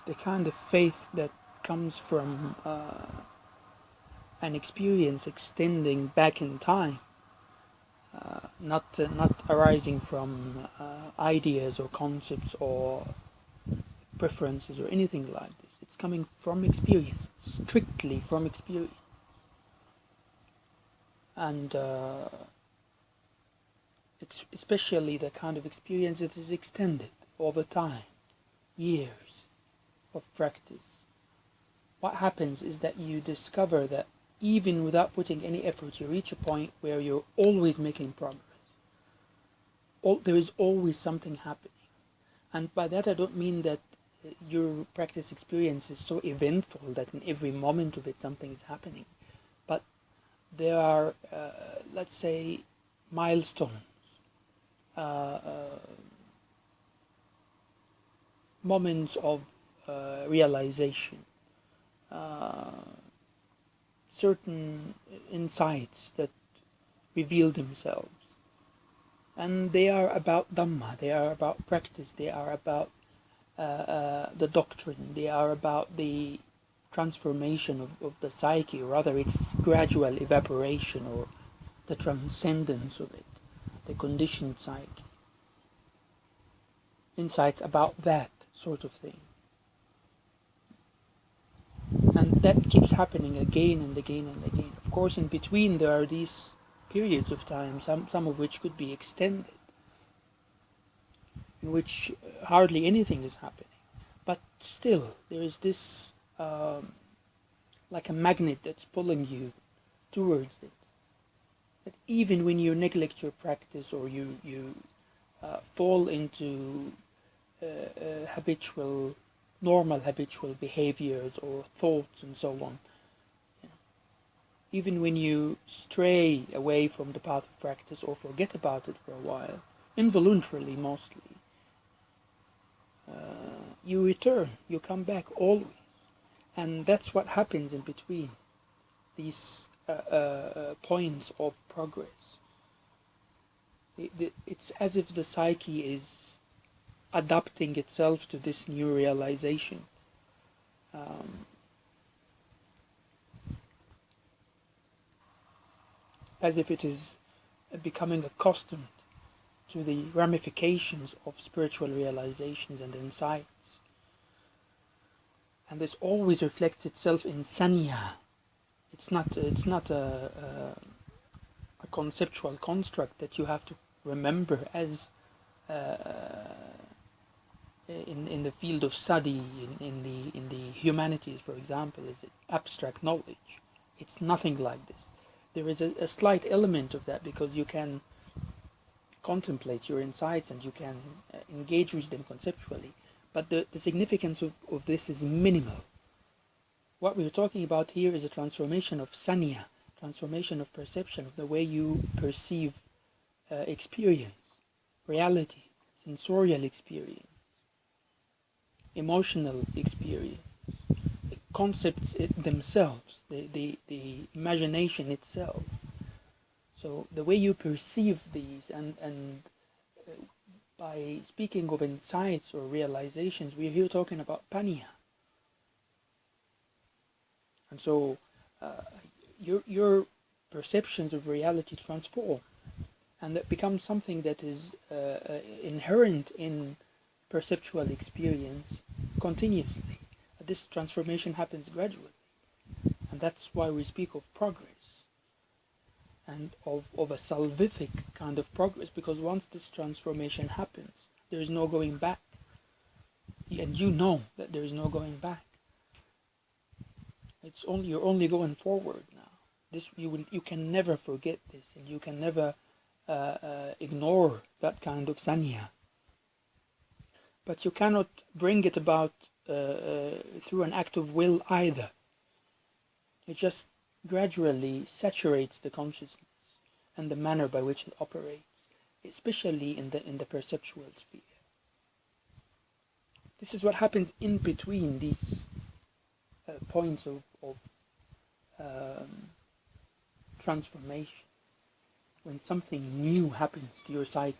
the kind of faith that comes from an experience extending back in time, not arising from ideas or concepts or preferences or anything like this. It's coming from experience, strictly from experience. And especially the kind of experience that is extended over time, years of practice. What happens is that you discover that even without putting any effort, you reach a point where you're always making progress. There is always something happening. And by that I don't mean that your practice experience is so eventful that in every moment of it something is happening. But there are, let's say, milestones, moments of realization, certain insights that reveal themselves. And they are about Dhamma, they are about practice, they are about the doctrine, they are about the transformation of the psyche, or rather its gradual evaporation or the transcendence of it, the conditioned psyche. Insights about that sort of thing. And that keeps happening again and again and again. Of course, in between there are these periods of time, some of which could be extended, in which hardly anything is happening. But still, there is this, like a magnet that's pulling you towards it. That even when you neglect your practice, or you fall into normal habitual behaviors or thoughts and so on, even when you stray away from the path of practice or forget about it for a while, involuntarily mostly, you return, you come back always. And that's what happens in between these points of progress. It's as if the psyche is adapting itself to this new realization. As if it is becoming accustomed to the ramifications of spiritual realizations and insights. And this always reflects itself in Saddhā. It's not a conceptual construct that you have to remember as in the field of study, in the humanities, for example, is abstract knowledge. It's nothing like this. There is a slight element of that, because you can contemplate your insights and you can engage with them conceptually, but the significance of this is minimal. What we're talking about here is a transformation of Saddhā, transformation of perception, of the way you perceive experience, reality, sensorial experience, emotional experience, the concepts themselves, the imagination itself. So the way you perceive these, and by speaking of insights or realizations, we're here talking about panya. And so your perceptions of reality transform, and that becomes something that is inherent in perceptual experience continuously. This transformation happens gradually, and that's why we speak of progress, and of a salvific kind of progress, because once this transformation happens, there is no going back, and you know that there is no going back. You're only going forward now. You can never forget this, and you can never ignore that kind of sanya. But you cannot bring it about through an act of will either. It just gradually saturates the consciousness and the manner by which it operates, especially in the perceptual sphere. This is what happens in between these points of transformation, when something new happens to your psyche.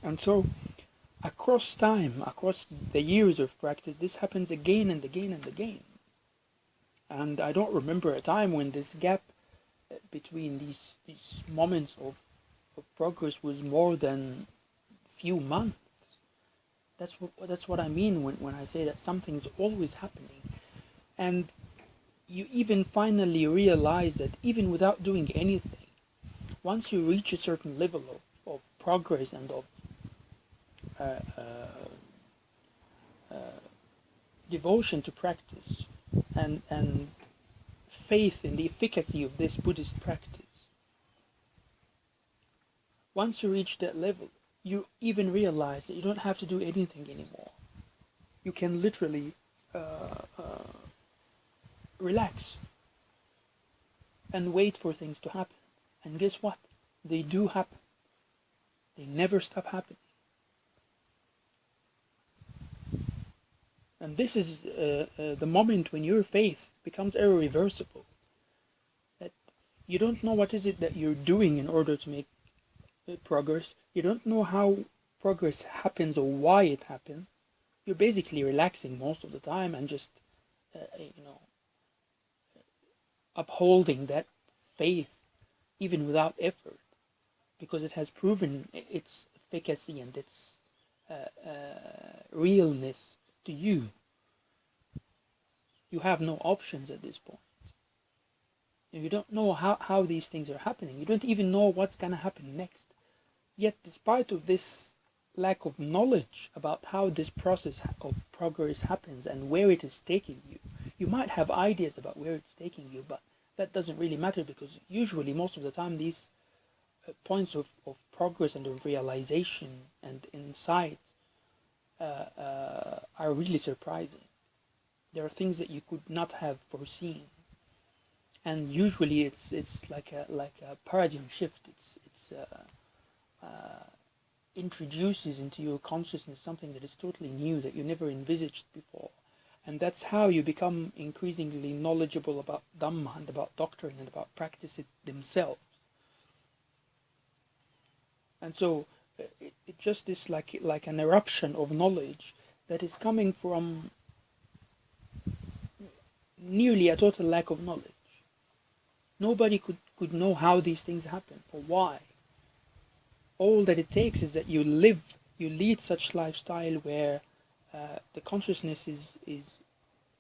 And so across time, across the years of practice, this happens again and again and again. And I don't remember a time when this gap between these moments of progress was more than few months. That's what I mean when I say that something's always happening. And you even finally realize that even without doing anything, once you reach a certain level of progress and of devotion to practice and faith in the efficacy of this Buddhist practice, once you reach that level, you even realize that you don't have to do anything anymore. You can literally relax and wait for things to happen. And guess what? They do happen. They never stop happening. And this is the moment when your faith becomes irreversible. That you don't know what is it that you're doing in order to make progress. You don't know how progress happens or why it happens. You're basically relaxing most of the time and just, upholding that faith even without effort, because it has proven its efficacy and its realness to you. You have no options at this point. You don't know how these things are happening. You don't even know what's going to happen next. Yet, despite of this lack of knowledge about how this process of progress happens and where it is taking you, you might have ideas about where it's taking you, but that doesn't really matter, because usually, most of the time, these points of progress and of realization and insight are really surprising. There are things that you could not have foreseen, and usually it's like a paradigm shift. It's introduces into your consciousness something that is totally new that you never envisaged before, and that's how you become increasingly knowledgeable about Dhamma and about doctrine and about practice themselves. And so it just is like an eruption of knowledge that is coming from nearly a total lack of knowledge. Nobody could know how these things happen or why. All that it takes is that you lead such lifestyle where the consciousness is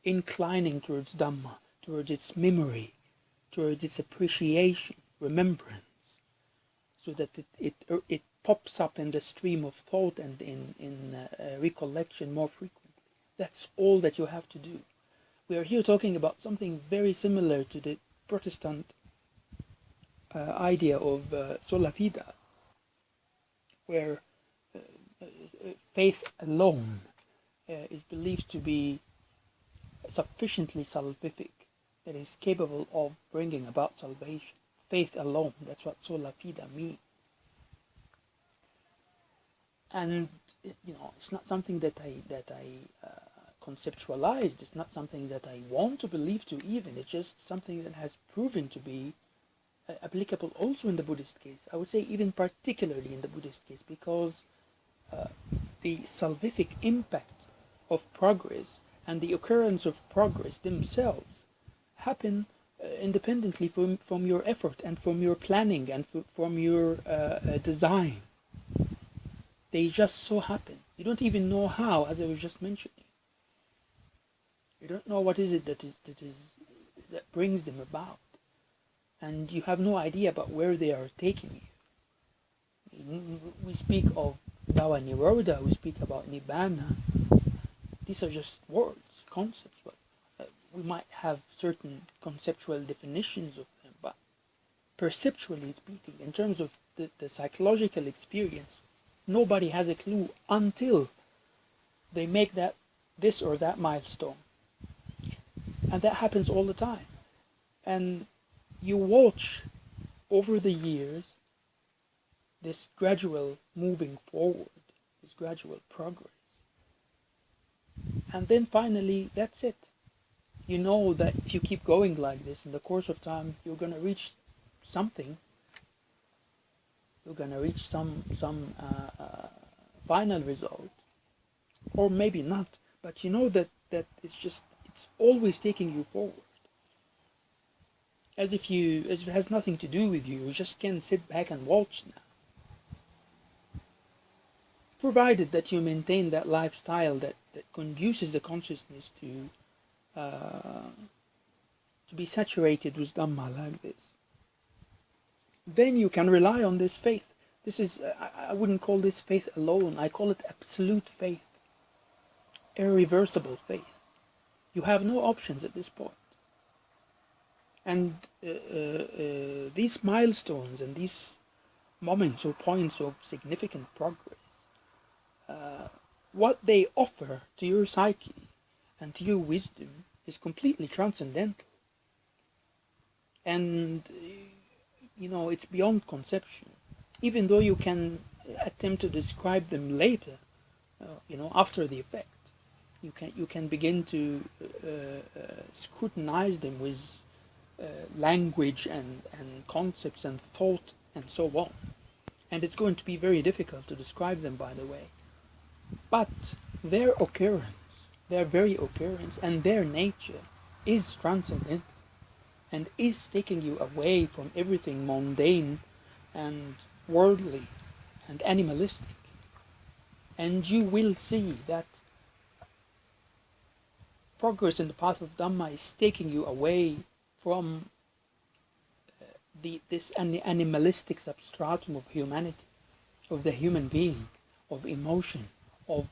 inclining towards Dhamma, towards its memory, towards its appreciation, remembrance, so that it pops up in the stream of thought and in recollection more frequently. That's all that you have to do. We are here talking about something very similar to the Protestant idea of sola fide, where faith alone is believed to be sufficiently salvific, that is capable of bringing about salvation. Faith alone, that's what sola fide means. And it's not something that I conceptualized. It's not something that I want to believe to even. It's just something that has proven to be applicable also in the Buddhist case. I would say even particularly in the Buddhist case, because the salvific impact of progress and the occurrence of progress themselves happen independently from your effort and from your planning and from your design. They just so happen. You don't even know how, as I was just mentioning. You don't know what is it that brings them about, and you have no idea about where they are taking you. We speak of Dawa Nirodha, we speak about Nibbana. These are just words, concepts, but we might have certain conceptual definitions of them, but perceptually speaking, in terms of the psychological experience, nobody has a clue until they make this or that milestone. And that happens all the time. And you watch over the years this gradual moving forward, this gradual progress. And then finally, that's it. You know that if you keep going like this, in the course of time, you're going to reach something. You're going to reach some final result. or maybe not, but you know that it's always taking you forward. As if it has nothing to do with you. You just can sit back and watch now. Provided that you maintain that lifestyle that conduces the consciousness to be saturated with Dhamma like this, then you can rely on this faith. This is, I wouldn't call this faith alone, I call it absolute faith, irreversible faith. You have no options at this point. And these milestones and these moments or points of significant progress, what they offer to your psyche and to your wisdom is completely transcendental. And, you know, it's beyond conception. Even though you can attempt to describe them later, you know, after the effect, you can begin to scrutinize them with language and concepts and thought and so on. And it's going to be very difficult to describe them, by the way. But their occurrence, their very occurrence and their nature is transcendental and is taking you away from everything mundane and worldly and animalistic. And you will see that progress in the path of Dhamma is taking you away from this animalistic substratum of humanity, of the human being, of emotion, of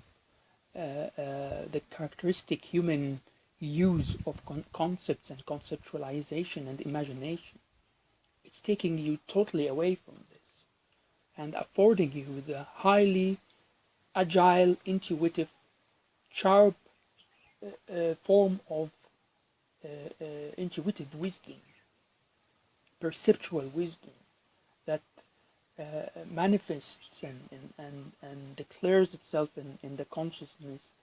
the characteristic human use of concepts and conceptualization and imagination. It's taking you totally away from this and affording you the highly agile, intuitive, sharp form of intuitive wisdom, perceptual wisdom that manifests and declares itself in the consciousness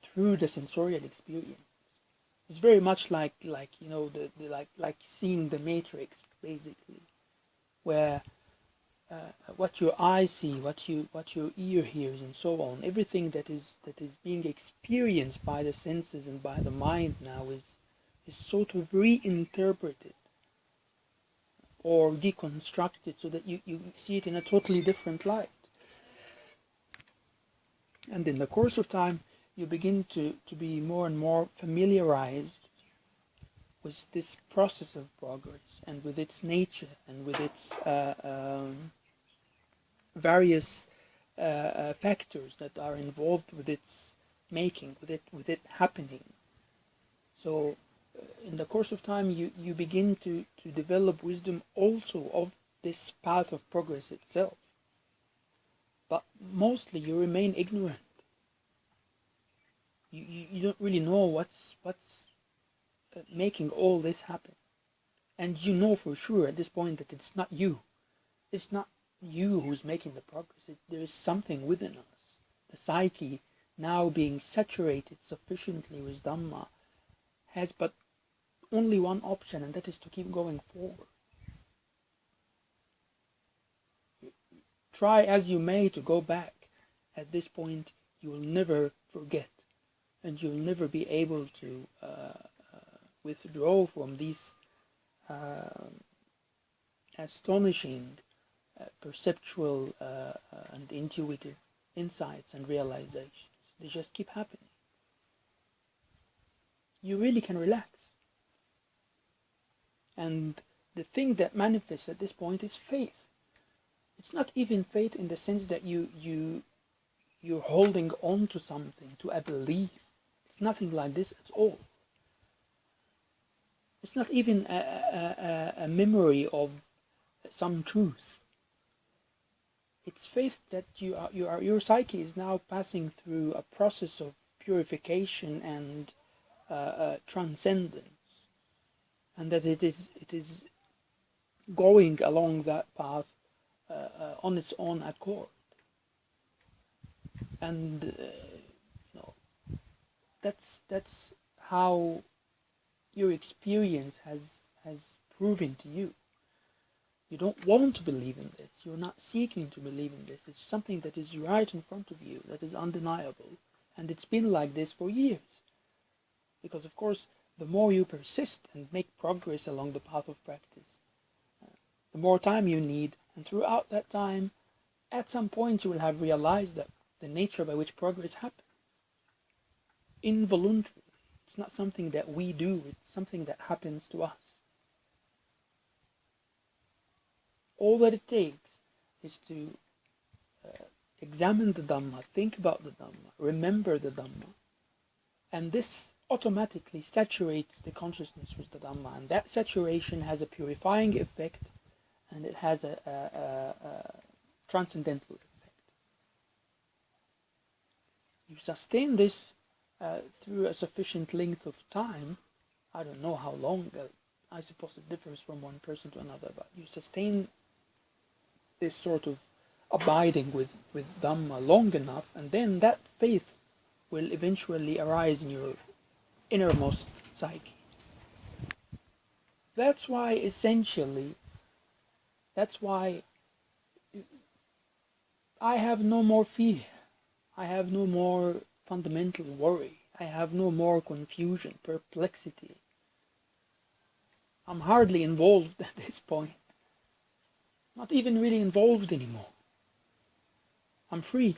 through the sensorial experience. It's very much like you know like seeing the Matrix, basically, where what your eye see, what your ear hears, and so on, everything that is being experienced by the senses and by the mind now is sort of reinterpreted or deconstructed so that you see it in a totally different light. And in the course of time, you begin to be more and more familiarized with this process of progress and with its nature and with its various factors that are involved with its making, with it happening. So in the course of time, you begin to develop wisdom also of this path of progress itself. But mostly you remain ignorant. You don't really know what's making all this happen. And you know for sure at this point that it's not you. It's not you who's making the progress. There is something within us. The psyche, now being saturated sufficiently with Dhamma, has but only one option, and that is to keep going forward. Try as you may to go back. At this point, you will never forget, and you'll never be able to withdraw from these astonishing perceptual and intuitive insights and realizations. They just keep happening. You really can relax. And the thing that manifests at this point is faith. It's not even faith in the sense that you're holding on to something, to a belief. It's nothing like this at all. It's not even a memory of some truth. It's faith that your psyche is now passing through a process of purification and transcendence, and that it is going along that path on its own accord. And you know, that's how your experience has proven to you. You don't want to believe in this. You're not seeking to believe in this. It's something that is right in front of you, that is undeniable. And it's been like this for years. Because of course, the more you persist and make progress along the path of practice, the more time you need, and throughout that time, at some point you will have realized that the nature by which progress happens. Involuntary. It's not something that we do, it's something that happens to us. All that it takes is to examine the Dhamma, think about the Dhamma, remember the Dhamma, and this automatically saturates the consciousness with the Dhamma, and that saturation has a purifying effect, and it has a transcendental effect. You sustain this through a sufficient length of time. I don't know how long, I suppose it differs from one person to another, but you sustain this sort of abiding with Dhamma long enough, and then that faith will eventually arise in your innermost psyche. That's why I have no more fear. I have no more fundamental worry. I have no more confusion, perplexity. I'm hardly involved at this point. Not even really involved anymore. I'm free.